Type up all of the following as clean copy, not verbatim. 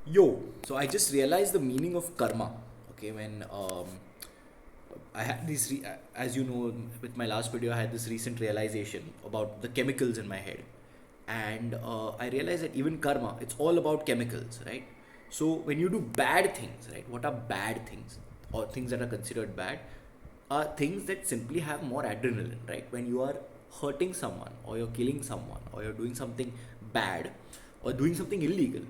Yo, so I just realized the meaning of karma. Okay, when I had this, as you know, with my last video, I had this recent realization about the chemicals in my head, and I realized that even karma, it's all about chemicals, right? So when you do bad things, right? What are bad things, or things that are considered bad? Are things that simply have more adrenaline, right? When you are hurting someone, or you're killing someone, or you're doing something bad, or doing something illegal,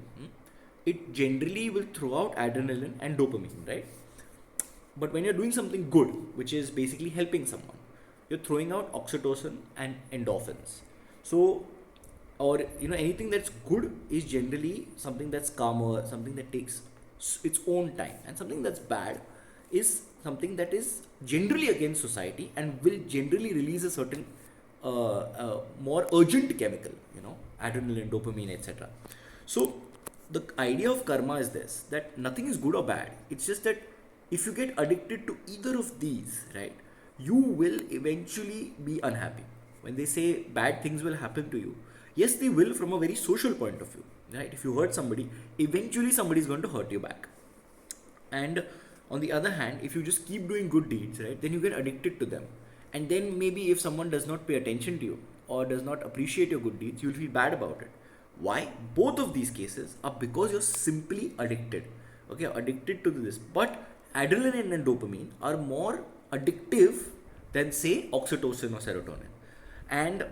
it generally will throw out adrenaline and dopamine, right? But when you're doing something good, which is basically helping someone, you're throwing out oxytocin and endorphins. So, or anything that's good is generally something that's calmer, something that takes its own time, and something that's bad is something that is generally against society and will generally release a certain more urgent chemical, adrenaline, dopamine, etc. So the idea of karma is this, that nothing is good or bad. It's just that if you get addicted to either of these, right, you will eventually be unhappy. When they say bad things will happen to you, yes, they will from a very social point of view, right? If you hurt somebody, eventually somebody is going to hurt you back. And on the other hand, if you just keep doing good deeds, right, then you get addicted to them. And then maybe if someone does not pay attention to you or does not appreciate your good deeds, you'll feel bad about it. Why? Both of these cases are because you're simply addicted. Okay, addicted to this. But adrenaline and dopamine are more addictive than, say, oxytocin or serotonin. And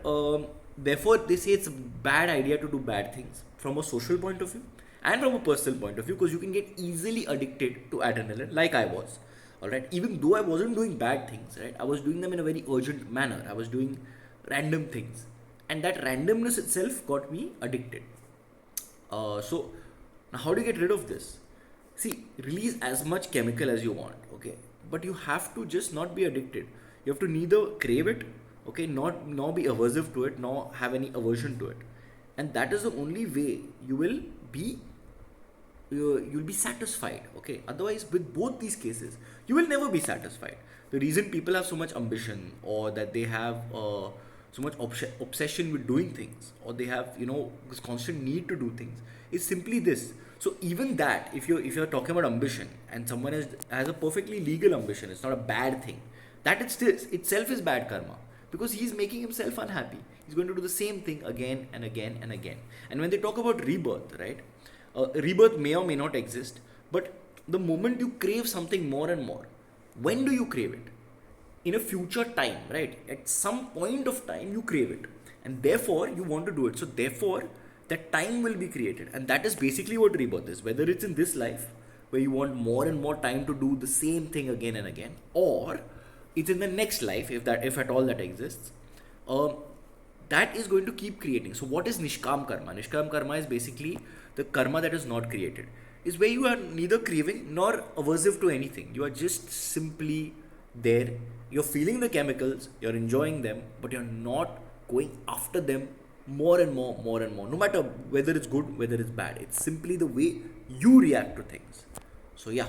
therefore, they say it's a bad idea to do bad things from a social point of view and from a personal point of view, because you can get easily addicted to adrenaline, like I was. All right, even though I wasn't doing bad things, right, I was doing them in a very urgent manner. I was doing random things, and that randomness itself got me addicted. So now, how do you get rid of this? See, release as much chemical as you want, okay, but you have to just not be addicted. You have to neither crave it, okay, not nor be aversive to it, nor have any aversion to it, and that is the only way you will be you'll be satisfied. Okay, otherwise with both these cases you will never be satisfied. The reason people have so much ambition, or that they have so much obsession with doing things, or they have this constant need to do things, is simply this. So even that, if you're talking about ambition, and someone has a perfectly legal ambition, it's not a bad thing, that itself is bad karma, because he's making himself unhappy. He's going to do the same thing again and again and again. And when they talk about rebirth, right, rebirth may or may not exist, but the moment you crave something more and more, when do you crave it? In a future time, right? At some point of time, you crave it, and therefore you want to do it. So, therefore, that time will be created, and that is basically what rebirth is. Whether it's in this life, where you want more and more time to do the same thing again and again, or it's in the next life, if at all that exists. That is going to keep creating. So what is nishkam karma? Nishkam karma is basically the karma that is not created, is where you are neither craving nor aversive to anything. You are just simply there. You're feeling the chemicals, you're enjoying them, but you're not going after them more and more, more and more, no matter whether it's good, whether it's bad. It's simply the way you react to things. So yeah.